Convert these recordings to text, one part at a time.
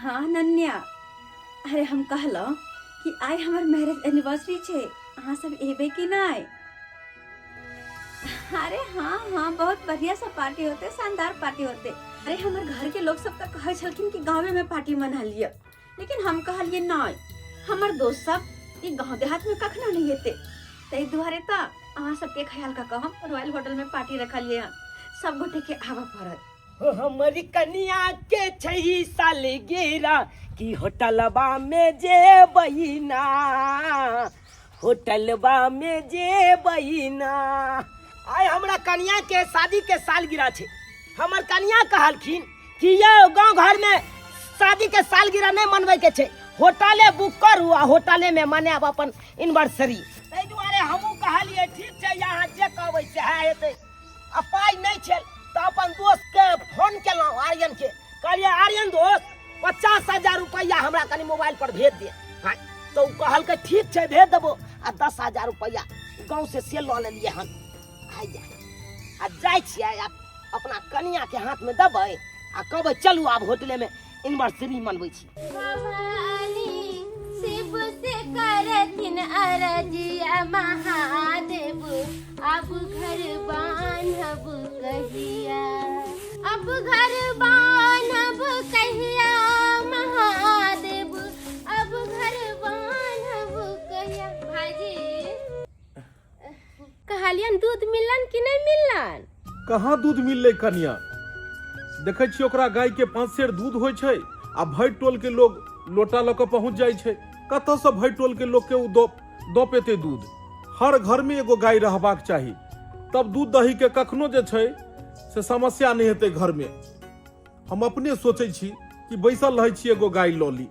हाँ नन्या, अरे हम कहलो कि आइ हमार मैरिज एनिवर्सरी छे, अहाँ सब एबे कि नहीं? अरे हाँ हाँ, बहुत बढ़िया सा पार्टी होते, शानदार पार्टी होते। अरे हमारे घर के लोग सब तक कहे छलखिन कि गाँव में पार्टी मना लिया, लेकिन हम कहलिए नहीं, हमार दोस्त सब ये गाँव देहात में कखनो नहीं हेते, तई दुआरे ता अहाँ सबके ख्याल का हम रॉयल होटल में पार्टी रखलिए हन, सब गोटे के आवा पड़त। हमारी कन्या के 6 साल गिरा कि होटलबा में जे बहिना, होटलबा में जे बहिना। आय हमरा कन्या के शादी के सालगिरह छे। हमर कन्या कहलखिन कि ये गांव घर में शादी के सालगिरह नहीं मनवे के छे, होटले बुक करू आ होटले में मनाब अपन एनिवर्सरी। तै दुआरे हमहू कहलिए ठीक छे, यहाँ जे कहबै से हेतै। आ पाई नहीं छे तो अपन दोस्त के फोन केलौं, आर्यन के कहलिए आर्यन दोस्त 50,000 रुपया हमरा कनी मोबाइल पर भेज दे। हाँ तो कहल के ठीक छे भेज देबो। आ 10,000 रुपया गांव से लऽ लेलिए हन। आ जाय छियै अपना कन्या के हाथ में देबै आ कहबै चलू आब होटले में एनिवर्सरी मनबै छी। शिव से करथिन अरजिया महादेव, अब घर बान्हब कहिया, अब घर बान्हब कहिया महादेव, अब घर बान्हब कहिया। भाजी कहलियन दूध मिलन कि नहीं मिलन? कहाँ दूध मिलले कन्या? देखे छी ओकरा गाय के 5 सेर दूध होय छै आ भई टोल के लोग लोटा लऽ के पहुंच जाय छै। कतऽ से भई टोल के लोग के दो पेते दूध? हर घर में एगो गाय रहबाक चाही, तब दूध दही के कखनो जे छै से समस्या नहीं हेतै घर में। हम अपने सोचे छी कि बैसल रहे छी एगो गाय लऽ ली।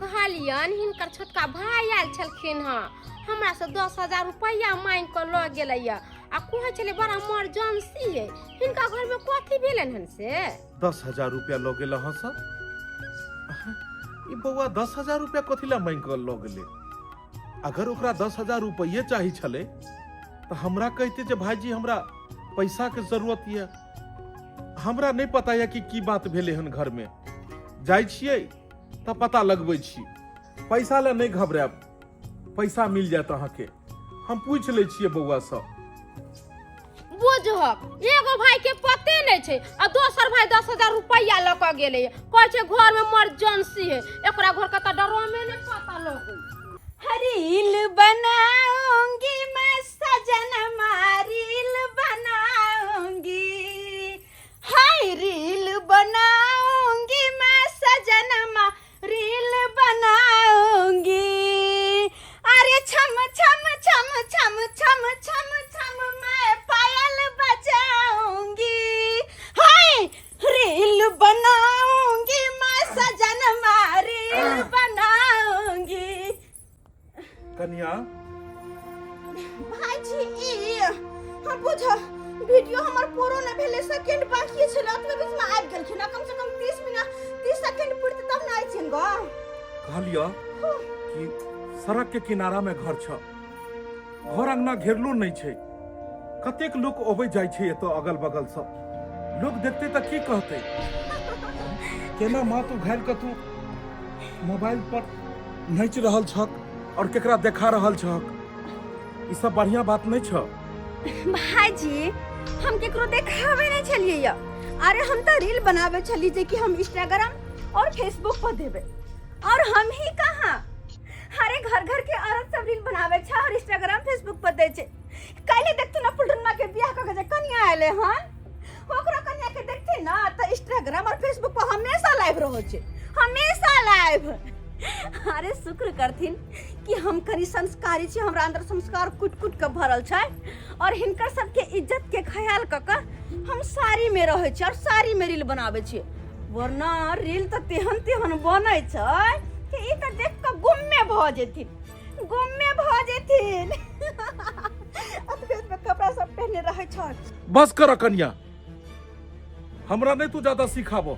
कहलियन हिनकर छोटका भाई आयल छलखिन हँ, हमरा से 10,000 रुपया मांग के लऽ गेलैया आ कहै छलै बड़ा इमरजेंसी है, हिनका घर में कथी भेलन हन से? 10,000 रुपया लऽ गेल हँ सर। ई बौआ 10,000 रुपया कथी ला मांग के लऽ गेलै? अगर ओकरा 10,000 रुपये चाही छले तो हमरा कहते जे भाईजी हमरा पैसा के जरूरत ये। हमरा नहीं पता है कि की बात भेले हन घर में। जाय छियै तो पता लगबै छी। पैसा ला नहीं घबराब, पैसा मिल जात अहाँ के। हम पूछ ले छियै बौआ सब। बुझहक एगो भाई के पते नहीं छे आ दोसर भाई 10,000 रुपया लऽ के गेलै, कहै छै घर में इमरजेंसी है। एकरा घर का डरो में नहीं पता लगै। रील बनाऊंगी मैं सजनमा, रील बनाऊंगी, हाय रील बनाऊंगी मैं सजनमा, रील बनाऊंगी। अरे छम छम छम छम छम छम छम मैं पायल बजाऊंगी, हाय रील बनाऊंगी मैं सजनमा, रील बनाऊंगी। कन्या भाईजी हम बुझ वीडियो हमर पूरो न भेले, सेकंड बाकी छल, ओतबे बीच में आबि गेलखिन। कम से कम 30 मिनट 30 सेकंड पुरते तब न आइछिन ग। कहलिया कि सड़क के किनारा में घर छ, घर अंगना घेरलो नहीं छै। कतेक लोग अबै जाय छै एतो अगल बगल सब। लोग देखते त की कहते? केना माँ तू घायल के तू मोबाइल पर नाच रहल छक और केकरा देखा रहल छक? ई सब बढ़िया बात नहीं छ। भाईजी हम केकरो देखावे नहीं छलिए या, अरे हम त रील बनावे छली जे कि हम इंस्टाग्राम और फेसबुक पर देबे। और हम ही कहां, अरे घर घर के औरत सब रील बनावे छ और इंस्टाग्राम फेसबुक पर दे छै। काले देखतु ना फुलटनमा के बियाह क के कन्या आले हन, ओकरा कन्या के देखते ना त इंस्टाग्राम और फेसबुक पर हमेशा लाइव रहो छै, हमेशा लाइव। अरे शुक्र करथिन कि हम कनी संस्कारी छी, हमरा अंदर संस्कार कुट कुट के भरल छै और हिनकर सबके इज्जत के ख्याल क के हम साड़ी में रहे छी और साड़ी में रील बनावे छी। वरना रील त तेहन तेहन बनै छै कि ई त देख के गुम्मे भ जेथिन, गुम्मे भ जेथिन। अतबे कपड़ा सब पहने रहे छ। बस कर कन्या, हमरा नहीं तू ज्यादा सिखाबो।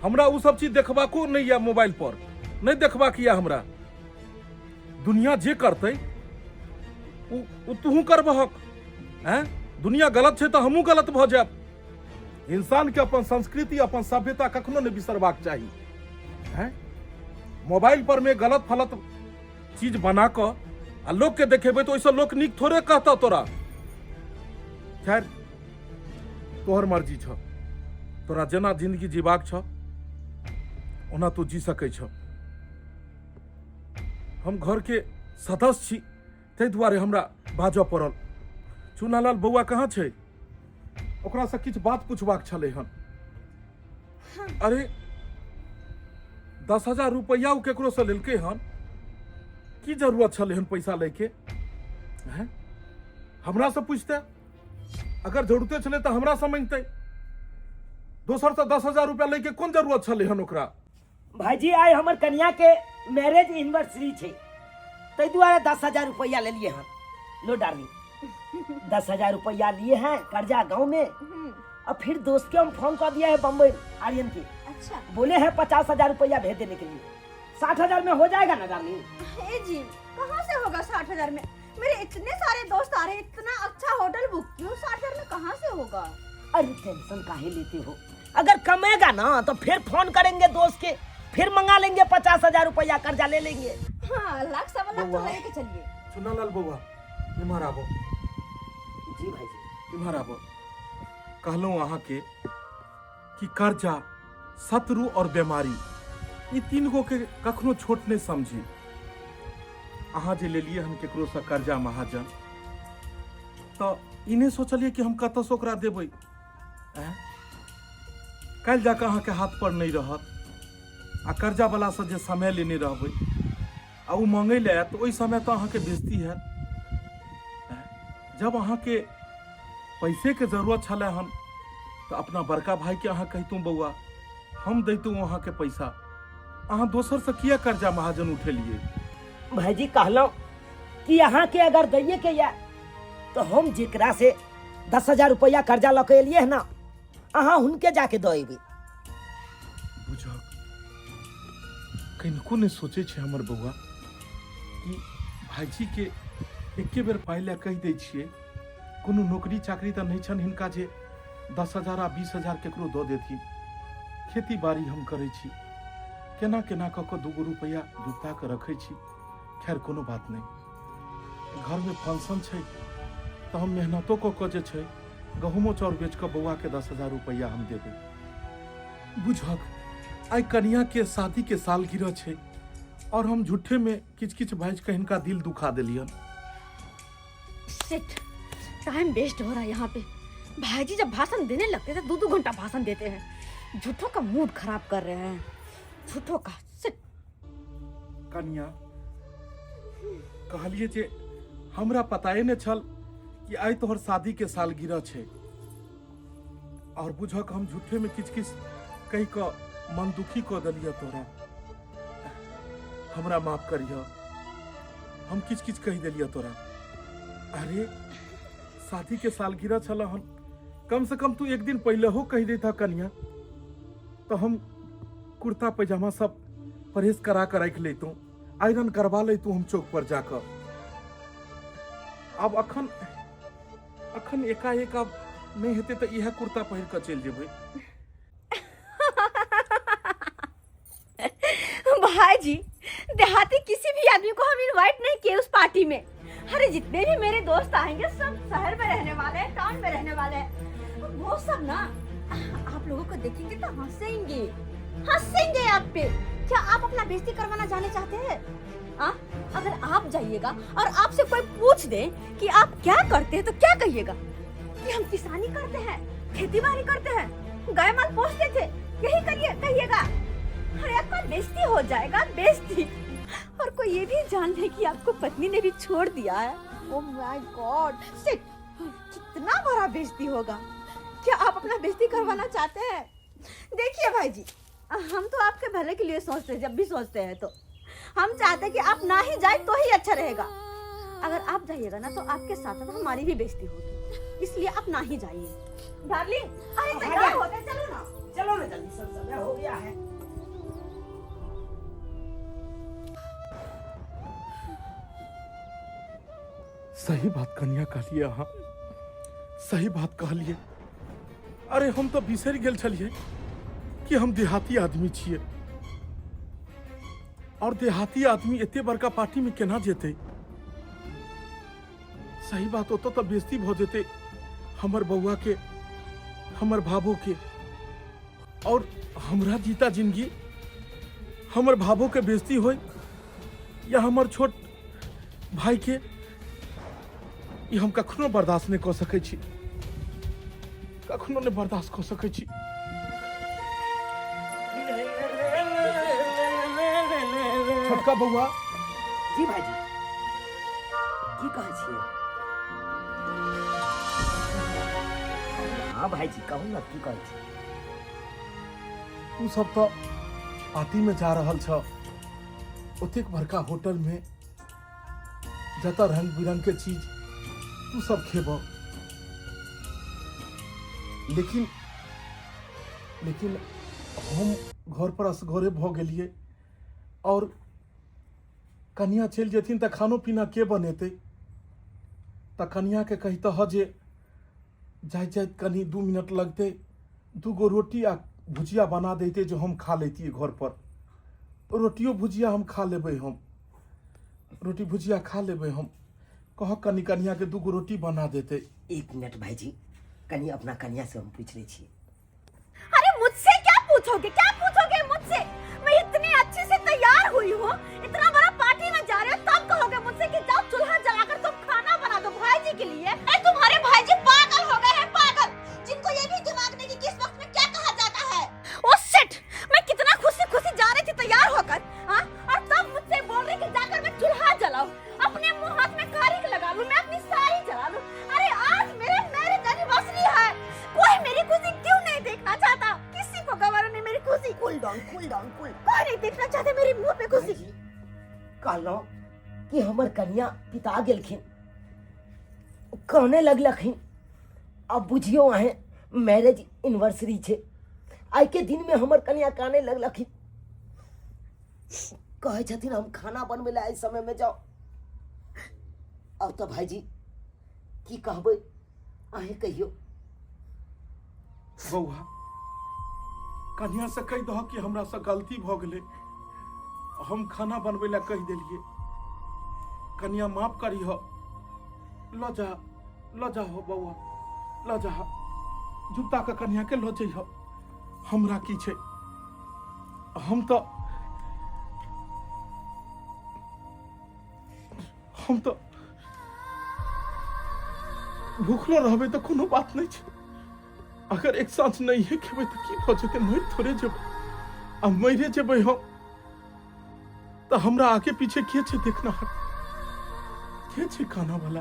हमरा उ सब चीज देखबाको नहीं है, मोबाइल पर नहीं देखबा किया। हमरा दुनिया जे करते उ तू करबहक। हैं दुनिया गलत छै तो हमहू गलत भ जाब। इंसान के अपन संस्कृति अपन सभ्यता कखनो नहीं बिसरबाक चाहिए। हैं मोबाइल पर में गलत फलत चीज बना कर आ लोग के देखेबे तो ऐसा लोग निक थोड़े कहता तोरा। खैर तोहर मर्जी छ, तोरा जेना जिंदगी जीबाक छ ओना तू जी सकै छ। हम घर के सदस्य छी ताहि दुआरे हमरा बाजऽ पड़ल। चुनालाल बौआ कहाँ छै? ओकरा से किछु बात पूछबाक छलै हन। अरे 10,000 रुपया उ केकरो से लेलकै हन, की जरूरत छलै हन पैसा लेके? हैं? हमरा से पूछते, अगर जरूरते छलै तो हमरा से मांगतै। दोसर से 10,000 रुपया लेके कोन जरूरत छलै हन ओकरा? भाईजी आइ हमर कन्या के मैरिज एनिवर्सरी छै, ताहि दुआरे 10,000 रुपया ले लिए हैं। लो डार्लिंग 10,000 रुपया लिए हैं कर्जा गांव में, और फिर दोस्त के हम फोन कर दिया है बम्बई आर्यन के। अच्छा, बोले हैं 50,000 रुपया भेज देने के लिए। 60,000 में हो जाएगा ना डार्लिंग? हे जी कहाँ से होगा 60,000 में? मेरे इतने सारे दोस्त आ रहे हैं, इतना अच्छा होटल बुक क्यों 60,000 में कहाँ से होगा? अरे टेंशन काहे लेते हो? अगर कमेगा ना तो फिर फोन करेंगे दोस्त के, फिर मंगा लेंगे 50,000 रुपया कर्जा ले लेंगे। हाँ, लाख सवा लाख तो लेके चलिए। चुनालाल बौआ इम्हर आबो। जी भाईजी। इम्हर आबो। कहलहुँ अहाँ के कि कर्जा, शत्रु और बीमारी ई तीन गो के कखनो छोट नहीं समझी। अहाँ जे ले लिए हम केकरो से कर्जा महाजन, तो इन्हें सोचलिए कि हम कतऽ से ओकरा देबै। कल जाके अहाँ के हाथ पर नहीं रहत, आ कर्जा वाला से जे समय लेने रहबै आ उ मांगे ले तो ओहि समय तो अहाँ के बेइज्जती है। जब अहाँ के पैसे के जरूरत छले हन तो अपना बड़का भाई के अहाँ कहतू बउआ हम दैतू अहाँ के पैसा, अहाँ दोसर से किया कर्जा महाजन उठेलिए? भाईजी कहलो कि अहाँ के अगर दैये के या तो हम जेकरा से 10,000 रुपया कर्जा लके एलिए है ना, अहाँ हुनके जाके देबै। बुझक कनिको ने सोचे छे हमर बउआ कि भाईजी के एके बेर पाइ ले कहि दै छिए, कोनो नौकरी चाकरी तो नहीं छन हिनका जे 10,000 आ 20,000 केकरो दऽ देथिन। खेती बाड़ी हम करै छी, केना केना कऽ कऽ 2 रुपया जुटा के रखै छी। खैर कोनो बात नहीं, घर में फंक्शन छै तो हम मेहनतो कऽ कऽ जे छै गहूमो चाउर बेच कऽ बौआ के 10,000 रुपया हम देबै। बुझक आई कन्या के शादी के सालगिरह छै और हम झूठे में किछ किछ बाइज के हिनका दिल दुखा देलियन। शिट, टाइम वेस्ट हो रहा है यहाँ पे। भाईजी जब भाषण देने लगते थे 2-2 घंटा भाषण देते हैं, झूठों का मूड खराब कर रहे हैं, झूठों का। शिट। कन्या कहलिए जे हमरा पताए ने छल कि आई तोहर शादी के सालगिरह छै, और बुझक हम झूठे में किछ किछ कहि क मन दुखी क देलिए तोरा। हमरा माफ करिए, हम किछ किछ कहि देलिए तोरा। अरे शादी के सालगिरह छल हन, कम से कम तू एक दिन पहले हो कही देता कन्या, तो हम कुर्ता पैजामा सब परहेज करा कर रख लेतू, आयरन करवा लेतू हम चौक पर जाकर। अब अखन एकाएक अब नहीं हेते तो यह कुर्ता पहिर कर चल जेबै। भाईजी देहाती किसी भी आदमी को हम इनवाइट नहीं किए उस पार्टी में। अरे जितने भी मेरे दोस्त आएंगे सब शहर में रहने वाले हैं, टाउन में रहने वाले हैं। वो सब ना आप लोगों को देखेंगे तो हंसेंगे आप पे। क्या आप अपना बेइज्जती करवाना जाने चाहते हैं? अगर आप जाइएगा और आपसे कोई पूछ दे कि आप क्या करते हैं तो क्या कहिएगा? कि हम किसानी करते हैं, खेती बाड़ी करते हैं, गाय माल पोसते थे, यही कहिएगा। अरे आपका बेइज्जती हो जाएगा, बेइज्जती। और कोई ये भी जान ले कि आपको पत्नी ने भी छोड़ दिया है। ओह माय गॉड, शिट, कितना बड़ा बेइज्जती होगा। क्या आप अपना बेइज्जती करवाना चाहते हैं? देखिए भाईजी, हम तो आपके भले के लिए सोचते हैं, जब भी सोचते हैं तो हम चाहते हैं कि आप ना ही जाए तो ही अच्छा रहेगा। अगर आप जाइएगा ना तो आपके साथ साथ हमारी भी बेइज्जती होगी, इसलिए आप ना ही जाइए। डार्लिंग, अरे तैयार होते हैं, चलो ना जल्दी, सब समय हो गया है। सही बात कन्या कहलिए, अहाँ सही बात कहलिए। अरे हम तो बिसरि गेल छलिए कि हम देहाती आदमी छिए। और देहाती आदमी इतने बड़का पार्टी में केना जेते? सही बात होता तो बेइज्जती भ जेते हमर बउआ के, हमर भाभो के, और हमरा जीता जिंदगी हमर भाभो के बेइज्जती होई या हमर छोट भाई के, ये हम कखनो बर्दाश्त नहीं कर सकै छी, कखनो नहीं बर्दाश्त कर सकै छी। छोटका बउआ। जी भाईजी, की कहै छियै? हाँ भाईजी कहू ना, की कहै छी? तू सब तो पार्टी में जा रहल छ, ओतेक बड़का होटल में जता रंग बिरंग के चीज तू सब खेब, लेकिन हम घर पर असगरे भ गेलिए और कन्या चल जेथिन त खानो पीना के बनेते? त कन्या के कहता ह जे जाए कनी 2 मिनट लगते, 2 गो रोटी आ भुजिया बना देते जो हम खा लेती घर पर। रोटियो भुजिया हम खा लेबे, हम रोटी भुजिया खा लेबे। हम कह कन्या के 2 गो रोटी बना देते। 1 मिनट भाईजी, कनी अपना कन्या से हम पूछ ले छिए। अरे मुझसे क्या पूछोगे, क्या पूछोगे मुझसे? मैं इतनी अच्छे से तैयार हुई हूँ, इतना बड़ा पार्टी में जा रहे हो, तब कहोगे मुझसे कि जाओ चूल्हा जलाकर तुम खाना बना दो भाईजी के लिए? अरे तुम्हारे भाईजी पागल हो गए हैं, पागल, जिनको ये भी दिमाग नहीं कि किस वक्त में क्या कहा जाता है। ओ शिट, मैं कितना खुशी जा रही थी तैयार होकर, हाँ, और तब मुझसे बोल रही कि जाकर मैं चूल्हा जलाऊं, अपने मुंह हाथ में खारिक लगा लूं, मैं अपनी साड़ी जला लूं। अरे आज मेरे मैरिज एनिवर्सरी है, कोई मेरी खुशी क्यों नहीं देखना चाहता? किसी को गवारा नहीं मेरी खुशी। कूल डाउन, कोई नहीं देखना चाहते मेरे मुंह पे खुशी। कहलो कि हमर कन्या पिता गेलखिन, कहने लगलखिन अब बुझियो आहे मैरिज एनिवर्सरी छे, आई के दिन में हमर कन्या काने लगलखिन, कहे छथिन हम खाना बनबे ला इस समय में जाओ। अब तो भाईजी की कहबै, आहे कहियो। बउआ, कन्या से कह दह कि हमरा से गलती भ गेले, हम खाना बनबे ला कह देलिए, कन्या माफ करी हो। ल जा हो बउआ, ल जा, जुत्ता के कन्या के ल जइह। हमरा की छे, हम तो भूखलो रहबे तो कोनो बात नहीं छे, अगर एक सांस नहीं है खेबे तो की भ जेते? मर थोड़े जेबे, अब मरे जेबे हम तो हमरा आगे पीछे के छे देखना है, के छे खाना वाला?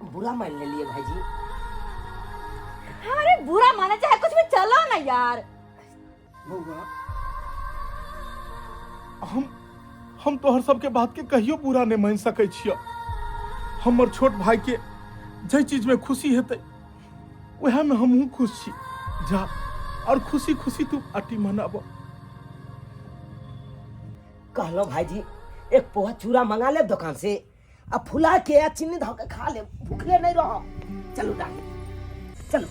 बुरा मान ले लिए भाईजी। अरे बुरा माने चाहे कुछ भी, चलो ना यार। बउआ, हम तोहर सबके बात के कहियो बुरा नहीं मान सकै छियो। हमर छोट भाई के जे चीज में खुशी हेतै वह में हमहू खुश छी। जा और खुशी खुशी तू पार्टी मनाबो। कहलो भाईजी एक पोहा चूरा मंगा ले दुकान से, अब फुला के या चीनी धो के खा ले, भूखले नहीं रहो। चलो डाली, चलो।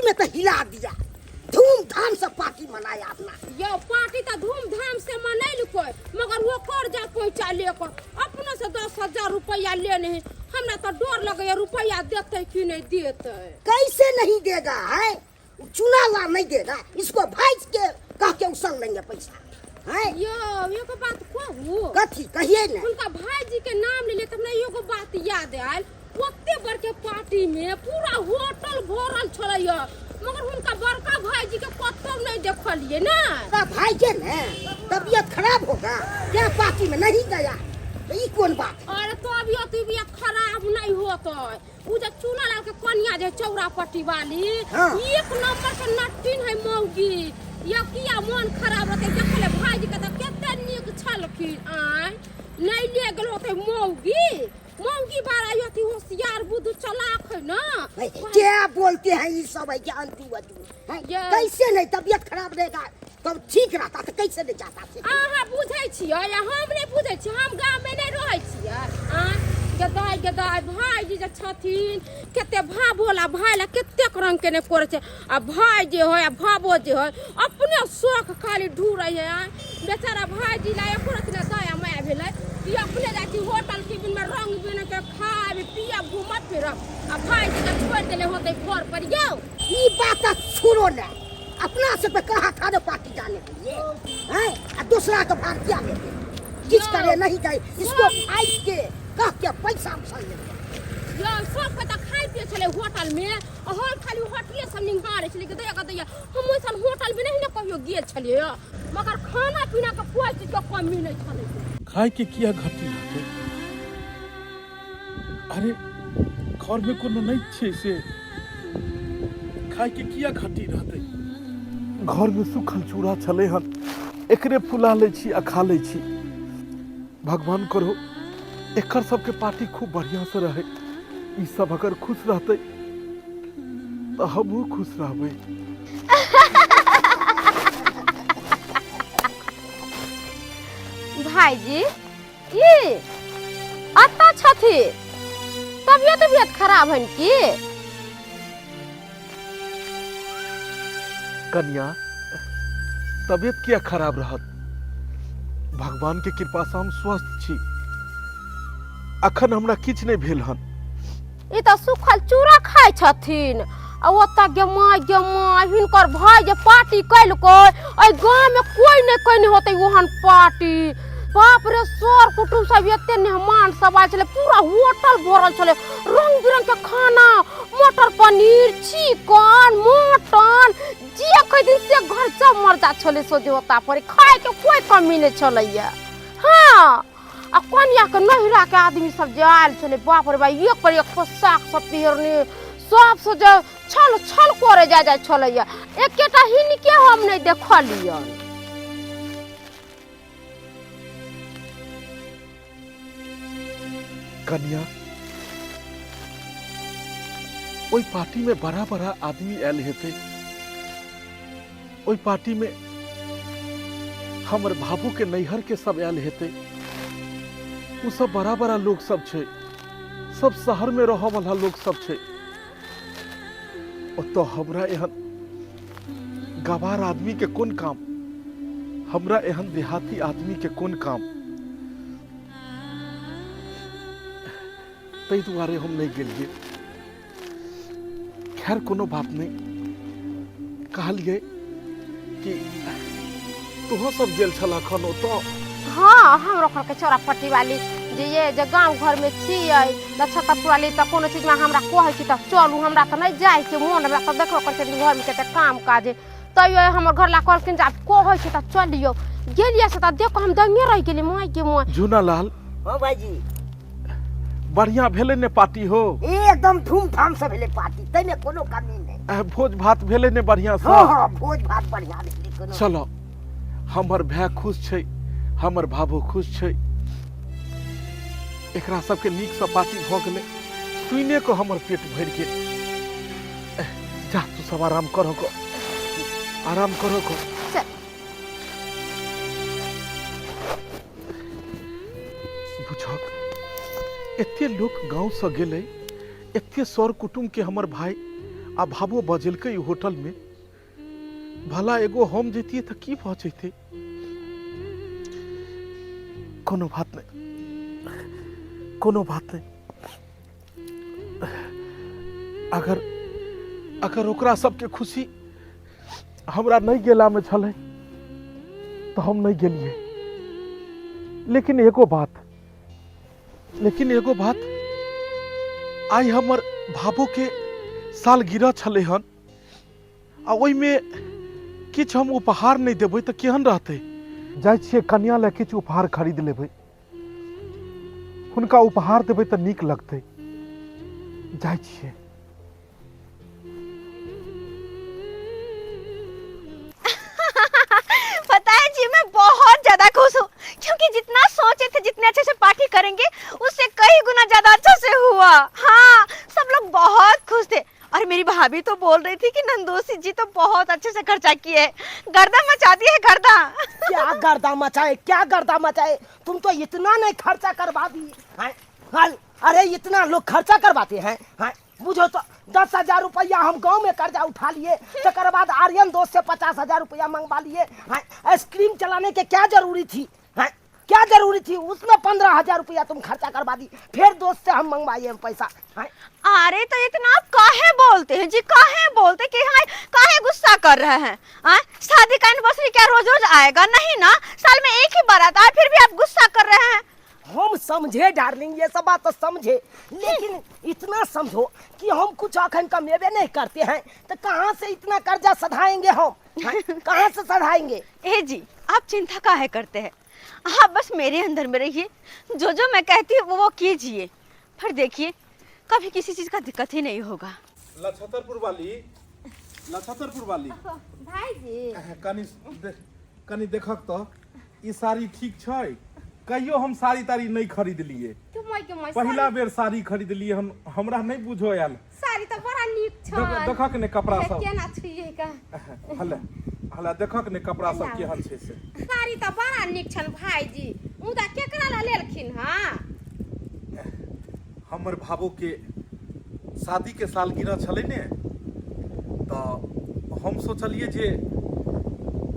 में तो हिला दिया, धूमधाम से पार्टी मनाया अपना। यो पार्टी तो धूमधाम से मनैल कोई, मगर वो कर्जा पहुंचा लेकर अपने से 10,000 रुपया लेने हैं। हमरा तो डर लगे रुपया देते कि नहीं देते। कैसे नहीं देगा है, चुना ला नहीं देगा, इसको भाई के कह के उसल लेंगे पैसा है। यो को बात कहू, कथी कहिए ना, उनका भाई जी के नाम ले लेते हमरा एगो बात याद आयल। ओते बड़के पार्टी में पूरा होटल भरल छलैया, मगर उनका बड़का भाई जी के कतौ नहीं देखलिए ना। भाई के ना तबीयत खराब होगा क्या, पार्टी में नहीं गया तो ये कौन बात है? अरे तो अभी खराब नहीं होता। उ जे चूना लाल के कन्या जे चौरापट्टी वाली, हाँ। एक नंबर के नट्टिन है मौगी। या किया मन खराब रहते देखले भाई जी के तो केते नीक छलखिन। आय नहीं ले गेल होते मौगी बारा यति होशियार बुद्धू चालाक है ना। क्या बोलते हैं ये सब है, जानती वजू है? कैसे नहीं तबीयत खराब रहेगा तब ठीक रहता तो कैसे नहीं जाता से? अहाँ बुझै छियै या हम नहीं बुझै छी? हम गांव में नहीं रहै छियै। गदाई भाई जी जे छथिन केते भाभोला भाई ला केतेक रंग के ने करे छै। आ भाई जे होय आ भाबो जे होय अपने शौक खाली ढूरै है। बेचारा भाई जी ला एको रति ना दया माया भेलै कि अपने जाती होटल केबिन में रंग बिन के खाए पिया घूमत फिरब, आ भाई जी के छोड़ देले होते घर पर। यो ये बात छोड़ो ना, अपना से पे कहा था ना पार्टी जाने के लिए हैं, और दूसरा का भाग क्या लेते किस करे नहीं गए, इसको भाई के कह के पैसा उछल लेते। यो सब के त खाइ पिए छले होटल में, और हम खाली होटले सब निंगारे छले के दैया हम ओइसन होटल में नहीं ना कहियो गेल छलिए, मगर खाना पीना के कोई चीज के कमी नहीं छले। खाए के किया घटी रहते? अरे घर में कोनो नहीं छे से खाए के किया घटी रहते? घर में सुखल चूड़ा छले हन, एकरे फुला ले छी आ खा ले छी। भगवान करो एकर सबके पार्टी खूब बढ़िया से रहे। ई सब अगर खुश रहते तो हमहू खुश रहबै। भाई जी ये अत्ता छथि, तबियत खराब है की? कन्या तबियत किया खराब रहत? भगवान के कृपा से हम स्वस्थ छी। अखन हमरा किछ नहीं भेल हन। ई त सुखल चूड़ा खाइ छथिन, आ ओता गेमाय हिनकर भाई जे पार्टी कैलको, एहि गांव में कोई नहीं होते ओहन पार्टी। बाप रे सर कुटुम सब एते मेहमान सब आयल छले, पूरा होटल भरल छले, रंग बिरंग के खाना, मटर पनीर, चिकन, मटन, जे कहि दिन से घर सब मर्जा छले सोजे होता पर खाए के कोई कमी नहीं छलैया। हाँ आ कन्या के नहिरा के आदमी सब जे आयल छले, बाप रे बा एक पर एक पोशाक सब पहिरने, सब से जे छल छल करे जा छलैया। एकेटा हिनके हम नहीं देखलियन। कन्या ओई पार्टी में बड़ा बड़ा आदमी आयल हेते। ओई पार्टी में हमर भाभू के नैहर के सब आयल हेते। उ सब बड़ा बड़ा लोग सब छे, सब शहर में रह वाला लोग सब छे। तो हमरा एहन गवार आदमी के कौन काम, हमरा एहन देहाती आदमी के कौन काम? तै दुआरे हम नहीं गेलिए। खैर कोनो बात नहीं। कहलिए कि तुहो सब गेल छला खनो तो? हाँ हम रखल के चौरापट्टी वाली जे ये जे गांव घर में छियै नक्षत्रपुर वाली त कोनो चीज में हमरा कहै छी त चलू, हमरा त नहीं जाय के मोन, हमरा त देखो कर घर में केते काम काज तइयो हमर घर ला कहलखिन जा कहै छी त चलियो। गेलिए से त देखो हम दंगे रह गेली माय के मोन। जूना लाल हां भाईजी बढ़िया भेले ने पार्टी हो? एकदम धूमधाम से भेले पार्टी, तै में कोनो कमी नहीं। भोज भात भेले ने बढ़िया से? हां भोज भात बढ़िया भेले कोनो। चलो हमर भाई खुश छै, हमर भाभो खुश छै, एकरा सबके नीक से पार्टी भ गेले। सुने को हमर पेट भर गेल। जा तू सब आराम करो को, आराम करो को। बुझक एते लोग गांव से गेले, एते सर कुटुम के हमर भाई आ भाबो बजेलकै होटल में, भला एगो हम जेतिए तो की भऽ जैते। कोनो बात नहीं, कोनो बात नहीं। अगर ओकरा सबके खुशी हमरा नहीं गेला में छलै तो हम नहीं गेलिए। लेकिन एगो बात, आई हमर भाबो के सालगिरह छलै हन, आ ओइ में किछ हम उपहार नहीं देबै तो केहन रहतै। जाइ छियै कन्या ले किछ उपहार खरीद लेबै, हुनका उपहार देबै तो नीक लगतै। जाइ छियै। पता है जी, मैं बहुत ज्यादा खुश हूँ, क्योंकि जितना सोचे थे जितने अच्छे से पार्टी करेंगे उससे कई गुना ज्यादा अच्छे से हुआ। हाँ, सब लोग बहुत खुश थे। और मेरी भाभी तो बोल रही थी कि नंदोसी जी तो बहुत अच्छे से खर्चा किए, गर्दा मचा दिए गर्दा। क्या गर्दा मचाए, तुम तो इतना नहीं खर्चा करवा दी हैं। अरे इतना लोग खर्चा करवाते हैं। बुझो तो 10,000 रुपया हम गांव में कर्जा उठा लिए, तकर बाद आर्यन दोस्त से 50,000 रुपया मंगवा लिए। आइसक्रीम चलाने के क्या जरूरी थी? उसमें 15,000 रुपया तुम खर्चा करवा दी, फिर दोस्त से हम मंगवाइए पैसा। अरे तो इतना आप काहे बोलते हैं जी, काहे गुस्सा कर रहे हैं? शादी का एनिवर्सरी क्या रोज रोज आएगा? नहीं ना, साल में एक ही बार आता है, फिर भी आप गुस्सा कर रहे हैं। हम समझे डार्लिंग, ये सब बात तो समझे, लेकिन इतना समझो कि हम कुछ आखिर कमेबे नहीं करते हैं, तो कहाँ से इतना कर्जा सधाएंगे हम? कहाँ से सधाएंगे? ए जी, आप चिंता काहे करते हैं? आप बस मेरे अंदर में रहिए, जो मैं कहती हूँ वो कीजिए, फिर देखिए कभी किसी चीज का दिक्कत ही नहीं होगा। लछतरपुर वाली भाई जी, कनी देखक तो ई साड़ी ठीक छै? कहियो हम साड़ी ताड़ी नहीं खरीद लिए, पहला बेर साड़ी खरीद लिए, हमरा नहीं बुझो आयल। साड़ी तो बड़ा नीक छ, देखक ने कपड़ा सब केना छिए का? हला देखक ने कपड़ा सब केहन छै से। साड़ी तो बड़ा नीक छन भाईजी, मुदा केकरा ला लेलखिन? हां, हमर भाबो के शादी के सालगिरह छलै ने, तो हम सोचलिए जे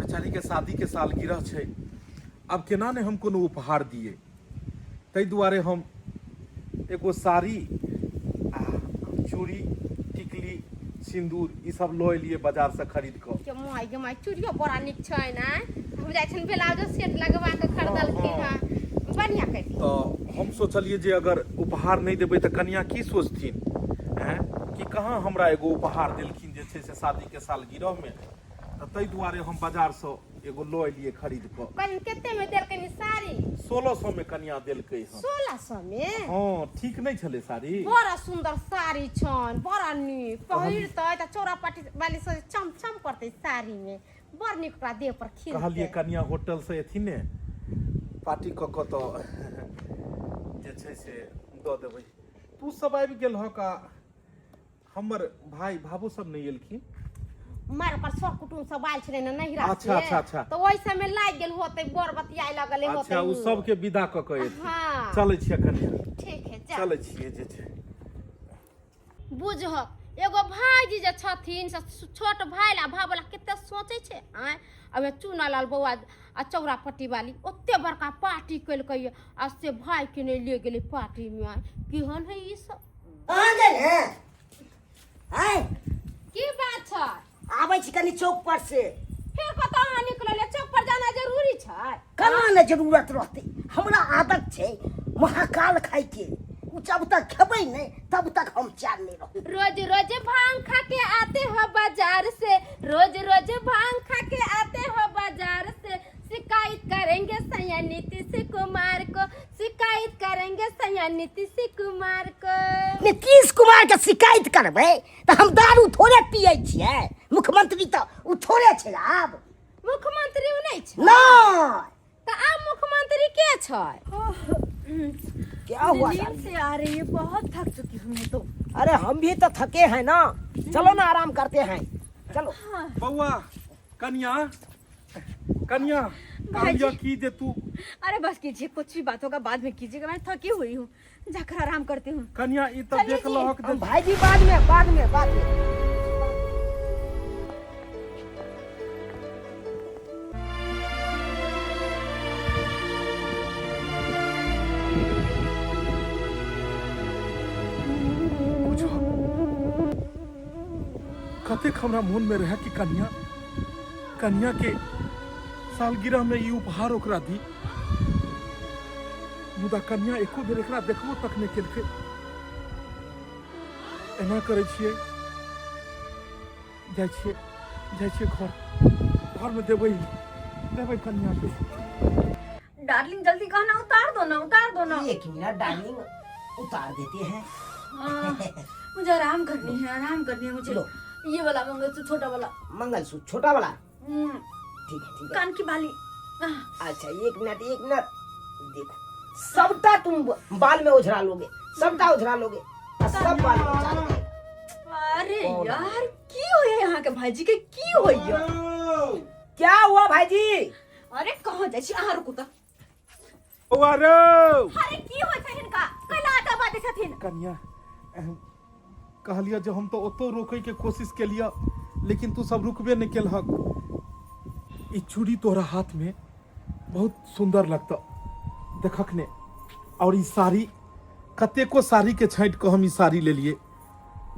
बेचारी के शादी के सालगिरह छै, अब केना ने हम कोनो उपहार दिए, तै दुआरे हम एगो साड़ी, चूड़ी, टिकली, सिंदूर ई सब लो एलिए बाजार से खरीद क। के माय चूड़ियो बड़ा नीक छै ना, हम जाय छन ब्लाउज सेट लगवा के खरीदलखिन। हां, बढ़िया कहि। तो हम सोचलिए जे अगर उपहार नहीं देबै त कन्या की सोचथिन, हैं कि कहाँ हमरा एगो उपहार देलखिन जे छै से शादी के सालगिरह में, तै दुआरे हम बाजार से एगो लो एलिए खरीद क। कन केते में देलकनी साड़ी? 1600 में कन्या देलकै हन। 1600 में? हां, ठीक नहीं छले साड़ी? बड़ा सुंदर साड़ी छन, बड़ा नीक, पहिरतै त चौरापाटी वाली से चमचम करतै साड़ी में, बड़ नीक ओकरा देह पर खिलतै। कहलिए कन्या होटल से एथिन ने, पार्टी क क तो जे छै से द देबै। तू सब आबि गेल ह का? हमर भाई भाबू सब नहीं एलखिन? मार पर सर कुटुम सब आयल छले न नहिरा से। अच्छा। तो ओइ समय लाग गेल होतै, बर बतियाए लगले होतै। अच्छा, उ सब के विदा क के एथिन। हां, चलै छियै कन्या। ठीक है, चल। चलै छियै जे छै। बुझह, एगो भाईजी जे छथिन से छोट भाई ला भावला कते सोचै छै। अब चूनालाल बौआ आ चौरापट्टी वाली ओते बड़का पार्टी केलकै, आ से भाई के नहीं ले गेलै पार्टी में। केहन है ई सब? कहाँ गेल है? की बात छै? आबै छी कनी चौक पर से। फिर कतौ निकलले? चौक पर जाना जरूरी छै? कना ने जरूरत रहते, हमरा आदत छै महाकाल खाए के, जब तक खेबै नहीं तब तक हम चैन नहीं रहूं। रोज रोज भांग खा के आते हो बाजार से, रोज रोज भांग खा के आते हो बाजार से, शिकायत करेंगे सैया नीतीश कुमार को, शिकायत करेंगे सैया नीतीश कुमार को। नीतीश कुमार के शिकायत करबै तो हम दारू थोड़े पिए छियै? मुख्यमंत्री तो उ थोड़े छै। आब मुख्यमंत्री उ नहीं छै ना, तो आब मुख्यमंत्री के छै? क्या हुआ? नींद से आ रही है, बहुत थक चुकी हूँ मैं तो। अरे हम भी तो थके हैं ना, चलो ना आराम करते हैं, चलो। बउआ, कन्या भाई कन्या जी। की जे तू। अरे बस कीजिए, कुछ भी बात होगा बाद में कीजिएगा, मैं थकी हुई हूँ, जाकर आराम करती हूँ। कन्या ई तो चलिए देख जी। लहक हम भाईजी बाद में कतेक हमरा मन में रहे कि कन्या के सालगिरह में ई उपहार ओकरा दी, मुदा कन्या एको बेर एकरा देखबो तक नहीं केलकै। एना करे छियै, जाइ छियै घर में देबै कन्या के। डार्लिंग जल्दी कहना, उतार दो ना। एक मिनट डार्लिंग, उतार देते हैं। मुझे आराम करनी है मुझे। लो। ये वाला मंगलसूत्र, छोटा वाला मंगलसूत्र छोटा वाला, ठीक है। कान की बाली। अच्छा एक मिनट, देखो सबटा तुम बाल में उझरा लोगे, सबटा उझरा लोगे और सब बाल में उझरा लोगे। अरे यार की होया यहाँ के भाईजी के, की होया? क्या हुआ भाईजी? अरे कहाँ जाइ छी अहाँ? रुकू त। अरे की होय छै हिनका? कैला आटा बाटे छथिन? कन्या कहलिया जो हम तो ओतो रोके के कोशिश केलिया, लेकिन तू सब रुकबे नहीं केलहक। ई चूड़ी तोरा हाथ में बहुत सुंदर लगता देखक ने, और ई साड़ी कतेको साड़ी के छाँट के हम ई साड़ी ले लिए,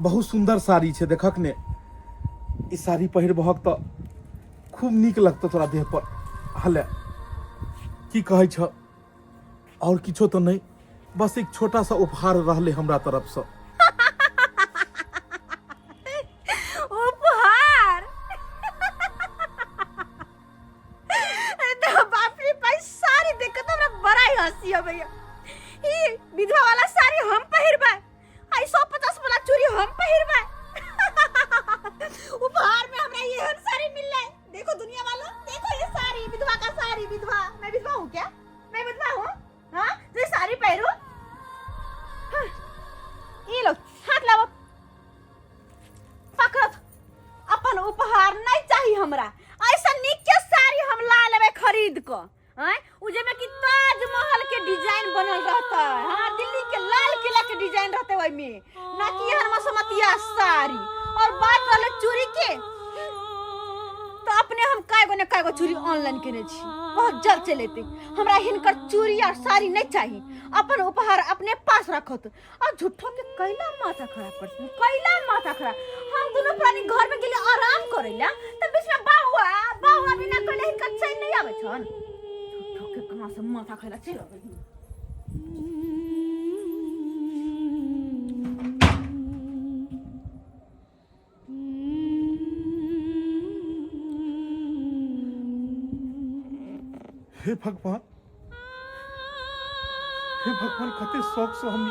बहुत सुंदर साड़ी छे देखक ने। ई साड़ी पहिरबहक तो खूब नीक लगता तोरा देह पर। हले की कहै छ? और किछो तो नहीं, बस एक छोटा सा उपहार रहले हमरा तरफ से। उपहार? बाप रे, भाई साड़ी देख के तो हमरा बड़ा ही हंसी आवे। ई विधवा वाला साड़ी हम पहिरबा, आई 150 वाला चूड़ी हम पहिरबा। उपहार में हमरा ये हर साड़ी मिलले। देखो दुनिया वालों, देखो ये साड़ी, विधवा का साड़ी। विधवा? मैं विधवा हूँ क्या? मैं विधवा हूँ? हाँ तो ये साड़ी पहनूं? हाँ। ये लो, हाथ लाओ, पकड़त। अपन उपहार नहीं चाहिए हमरा। ऐसा निके साड़ी हम ला लेबे खरीद को। हैं उजे में कि ताजमहल के डिजाइन बनल रहता है। हाँ दिल्ली के लाल किला के डिजाइन रहते वही में, ना कि हर मसमतिया साड़ी। और बात रहले चूड़ी के, तो अपने हम कायगो चूड़ी ऑनलाइन केने छी, बहुत जल्द चले थे। हमरा हिनकर चूड़ी और साड़ी नहीं चाहिए, अपन उपहार अपने पास रखत। और झूठो के कैला माथा खराब करती, कैला माथा खराब। हम दोनों प्राणी घर में गेले आराम करेला, तब बीच में बाहुआ बिना कले हिनकर चैन नहीं आवे छन। झूठो के कहां से माथा खैला चल गई। हे भगवान, कते शौक से हम